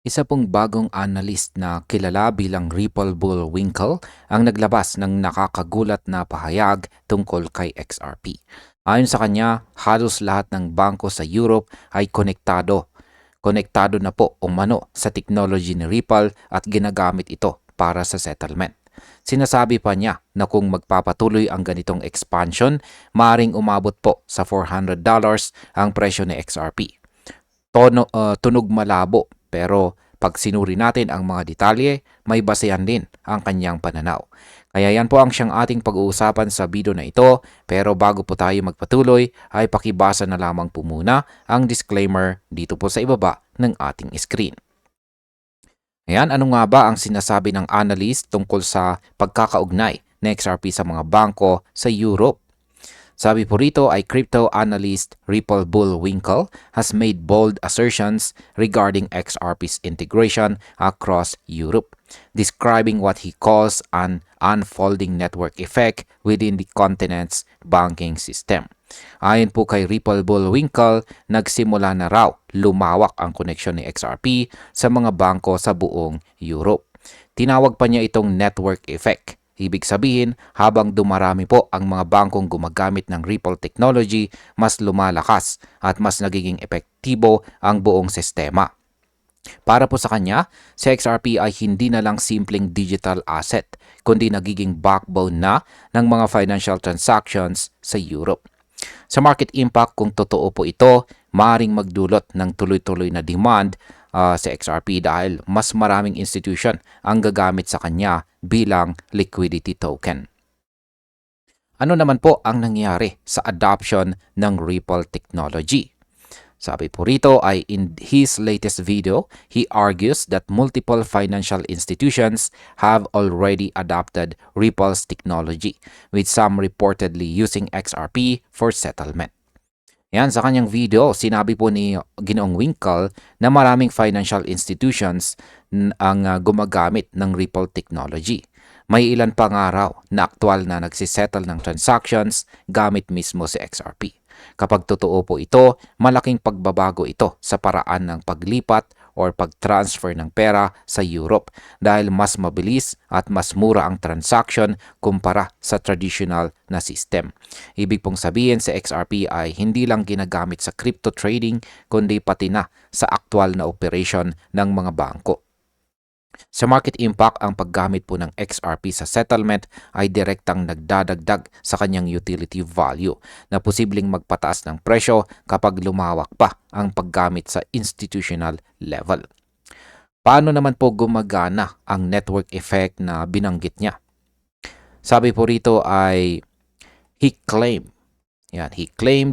Isa pong bagong analyst na kilala bilang Ripple Bullwinkle ang naglabas ng nakakagulat na pahayag tungkol kay XRP. Ayon sa kanya, halos lahat ng bangko sa Europe ay konektado. Konektado na po umano sa technology ni Ripple at ginagamit ito para sa settlement. Sinasabi pa niya na kung magpapatuloy ang ganitong expansion, maring umabot po sa $400 ang presyo ni XRP. Tunog malabo, pero pag sinuri natin ang mga detalye, may basehan din ang kanyang pananaw. Kaya yan po ang siyang ating pag-uusapan sa video na ito, pero bago po tayo magpatuloy ay pakibasa na lamang po muna ang disclaimer dito po sa ibaba ng ating screen. Ayan, ano nga ba ang sinasabi ng analyst tungkol sa pagkakaugnay ng XRP sa mga bangko sa Europe? Sabi po rito ay crypto analyst Ripple Bullwinkle has made bold assertions regarding XRP's integration across Europe, describing what he calls an unfolding network effect within the continent's banking system. Ayon po kay Ripple Bullwinkle, nagsimula na raw lumawak ang koneksyon ni XRP sa mga bangko sa buong Europe. Tinawag pa niya itong network effect. Ibig sabihin, habang dumarami po ang mga bangkong gumagamit ng Ripple technology, mas lumalakas at mas nagiging epektibo ang buong sistema. Para po sa kanya, si XRP ay hindi na lang simpleng digital asset, kundi nagiging backbone na ng mga financial transactions sa Europe. Sa market impact, kung totoo po ito, maring magdulot ng tuloy-tuloy na demand sa XRP dahil mas maraming institution ang gagamit sa kanya bilang liquidity token. Ano naman po ang nangyari sa adoption ng Ripple technology? Sabi po rito ay in his latest video, he argues that multiple financial institutions have already adopted Ripple's technology, with some reportedly using XRP for settlement. Yan, sa kanyang video, sinabi po ni Ginoong Winkle na maraming financial institutions ang gumagamit ng Ripple technology. May ilan pa nga raw na aktual na nagsisettle ng transactions gamit mismo si XRP. Kapag totoo po ito, malaking pagbabago ito sa paraan ng paglipat or pag-transfer ng pera sa Europe dahil mas mabilis at mas mura ang transaction kumpara sa traditional na system. Ibig pong sabihin sa XRP ay hindi lang ginagamit sa crypto trading kundi pati na sa aktual na operation ng mga bangko. Sa market impact, ang paggamit po ng XRP sa settlement ay direktang nagdadagdag sa kanyang utility value na posibleng magpataas ng presyo kapag lumawak pa ang paggamit sa institutional level. Paano naman po gumagana ang network effect na binanggit niya? Sabi po rito ay he claimed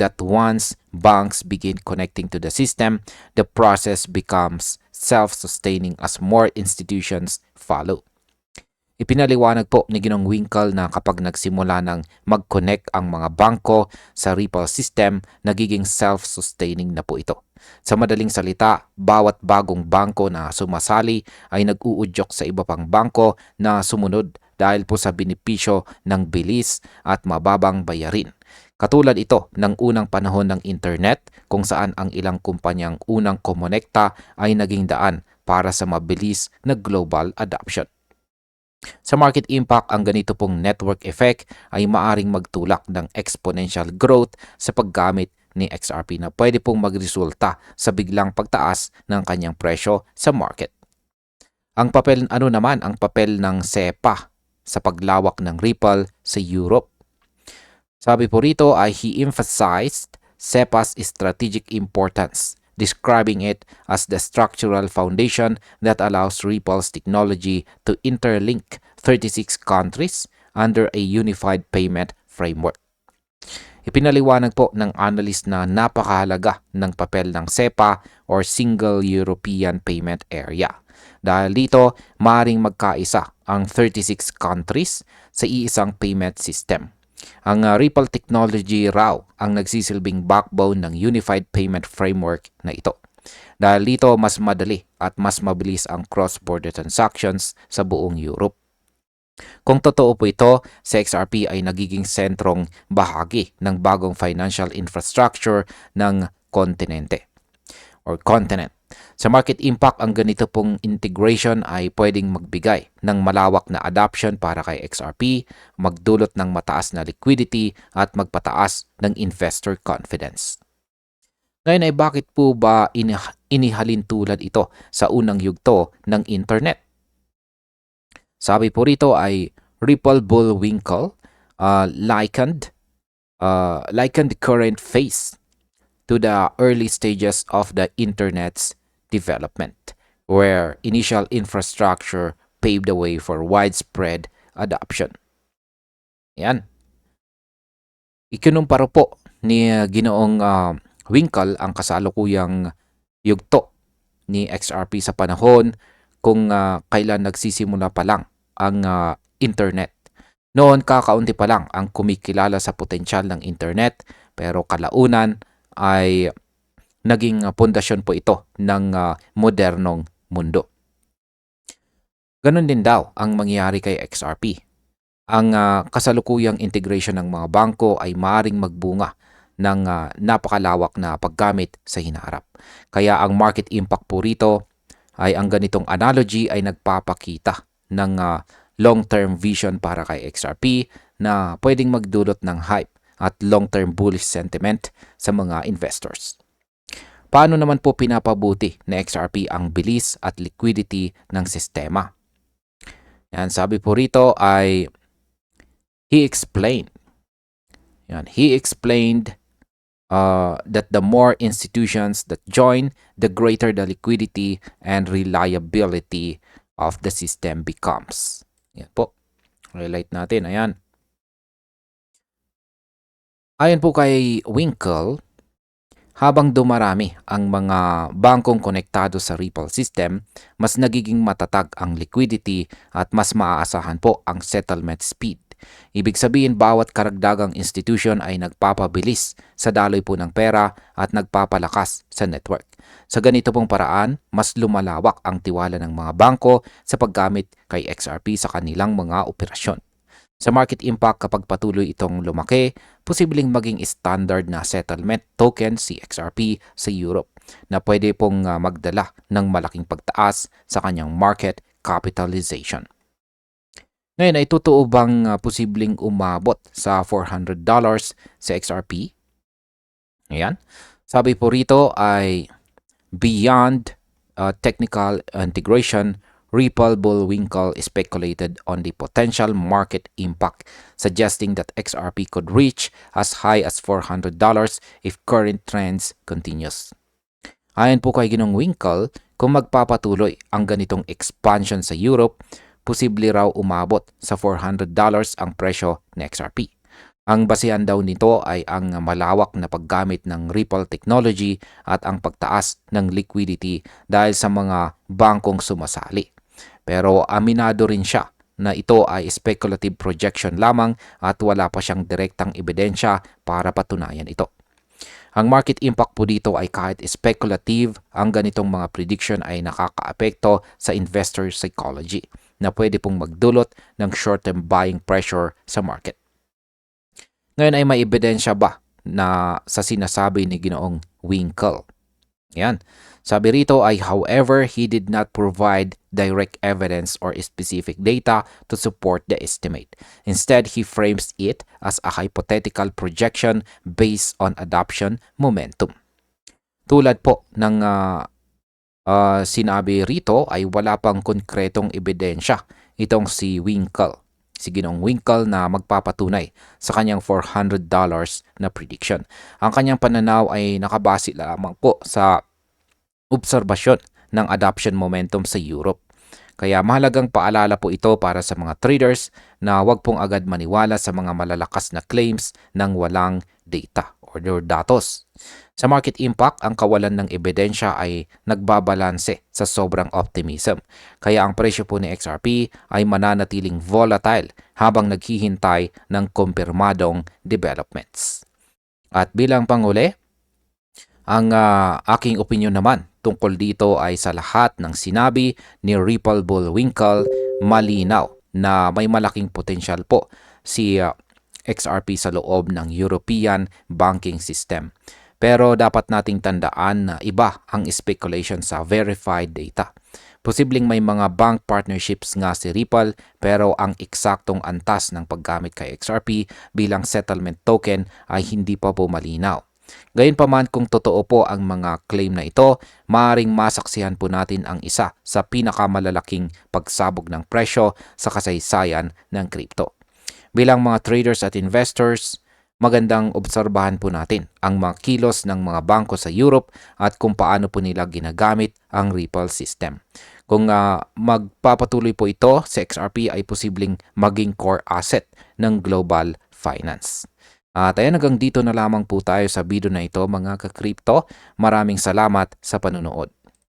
that once banks begin connecting to the system, the process becomes self-sustaining as more institutions follow. Ipinaliwanag po ni Ginong Winkle na kapag nagsimula ng mag-connect ang mga bangko sa Ripple system, nagiging self-sustaining na po ito. Sa madaling salita, bawat bagong bangko na sumasali ay nag-uudyok sa iba pang bangko na sumunod dahil po sa benepisyo ng bilis at mababang bayarin. Katulad ito ng unang panahon ng internet kung saan ang ilang kumpanyang unang kumonekta ay naging daan para sa mabilis na global adoption. Sa market impact, ang ganito pong network effect ay maaring magtulak ng exponential growth sa paggamit ni XRP na pwede pong magresulta sa biglang pagtaas ng kanyang presyo sa market. Ang papel ng SEPA sa paglawak ng Ripple sa Europe? Sabi po rito ay he emphasized SEPA's strategic importance, describing it as the structural foundation that allows Ripple's technology to interlink 36 countries under a unified payment framework. Ipinaliwanag po ng analyst na napakahalaga ng papel ng SEPA or Single European Payment Area. Dahil dito, maaaring magkaisa ang 36 countries sa iisang payment system. Ang Ripple technology raw ang nagsisilbing backbone ng Unified Payment Framework na ito. Dahil dito, mas madali at mas mabilis ang cross-border transactions sa buong Europe. Kung totoo po ito, si XRP ay nagiging sentrong bahagi ng bagong financial infrastructure ng kontinente. or continent. Sa market impact, ang ganito pong integration ay pwedeng magbigay ng malawak na adoption para kay XRP, magdulot ng mataas na liquidity at magpataas ng investor confidence. Ngayon ay bakit po ba inihalin tulad ito sa unang yugto ng internet? Sabi po rito ay Ripple Bullwinkle likened the current phase to the early stages of the internet's development, where initial infrastructure paved the way for widespread adoption. Yan. Ikinumpara po ni Ginoong Winkle ang kasalukuyang yugto ni XRP sa panahon kung kailan nagsisimula pa lang ang internet. Noon kakaunti pa lang ang kumikilala sa potensyal ng internet, pero kalaunan ay naging pundasyon po ito ng modernong mundo. Ganon din daw ang mangyayari kay XRP. Ang kasalukuyang integration ng mga bangko ay maaaring magbunga ng napakalawak na paggamit sa hinaharap. Kaya ang market impact po rito ay ang ganitong analogy ay nagpapakita ng long-term vision para kay XRP na pwedeng magdulot ng hype at long-term bullish sentiment sa mga investors. Paano naman po pinapabuti na XRP ang bilis at liquidity ng sistema? Yan, sabi po rito ay he explained that the more institutions that join, the greater the liquidity and reliability of the system becomes. Yan po. Highlight natin. Ayan. Ayon po kay Winkle, habang dumarami ang mga bangkong konektado sa Ripple system, mas nagiging matatag ang liquidity at mas maaasahan po ang settlement speed. Ibig sabihin, bawat karagdagang institution ay nagpapabilis sa daloy po ng pera at nagpapalakas sa network. Sa ganito pong paraan, mas lumalawak ang tiwala ng mga bangko sa paggamit kay XRP sa kanilang mga operasyon. Sa market impact, kapag patuloy itong lumaki, posibleng maging standard na settlement token si XRP sa Europe na pwede pong magdala ng malaking pagtaas sa kanyang market capitalization. Ngayon ay totoo bang posibleng umabot sa $400 sa XRP? Ayan. Sabi po rito ay beyond technical integration, Ripple Bullwinkle speculated on the potential market impact, suggesting that XRP could reach as high as $400 if current trends continues. Ayon po kay Ginong Winkle, kung magpapatuloy ang ganitong expansion sa Europe, posible raw umabot sa $400 ang presyo ng XRP. Ang basihan daw nito ay ang malawak na paggamit ng Ripple technology at ang pagtaas ng liquidity dahil sa mga bangkong sumasali. Pero aminado rin siya na ito ay speculative projection lamang at wala pa siyang direktang ebidensya para patunayan ito. Ang market impact po dito ay kahit speculative, ang ganitong mga prediction ay nakakaapekto sa investor psychology na pwede pong magdulot ng short-term buying pressure sa market. Ngayon ay may ebidensya ba na sa sinasabi ni Ginoong Winkle? Yan. Sabi rito ay, however, he did not provide direct evidence or specific data to support the estimate. Instead, he frames it as a hypothetical projection based on adoption momentum. Tulad po ng sinabi rito ay wala pang konkretong ebidensya itong si Winkle, si Ginong Winkle na magpapatunay sa kanyang $400 na prediction. Ang kanyang pananaw ay nakabase lamang po sa obserbasyon ng adoption momentum sa Europe. Kaya mahalagang paalala po ito para sa mga traders na huwag pong agad maniwala sa mga malalakas na claims ng walang data or datos. Sa market impact, ang kawalan ng ebidensya ay nagbabalanse sa sobrang optimism. Kaya ang presyo po ni XRP ay mananatiling volatile habang naghihintay ng kumpirmadong developments. At bilang panghuli, ang aking opinion naman tungkol dito ay sa lahat ng sinabi ni Ripple Bullwinkle, malinaw na may malaking potensyal po si XRP sa loob ng European banking system. Pero dapat nating tandaan na iba ang speculation sa verified data. Posibleng may mga bank partnerships nga si Ripple pero ang eksaktong antas ng paggamit kay XRP bilang settlement token ay hindi pa po malinaw. Gayunpaman kung totoo po ang mga claim na ito, maaaring masaksihan po natin ang isa sa pinakamalalaking pagsabog ng presyo sa kasaysayan ng crypto. Bilang mga traders at investors, magandang obserbahan po natin ang mga kilos ng mga bangko sa Europe at kung paano po nila ginagamit ang Ripple system. Kung magpapatuloy po ito sa XRP ay posibleng maging core asset ng global finance. At ayan, hanggang dito na lamang po tayo sa video na ito mga ka-crypto. Maraming salamat sa panunood.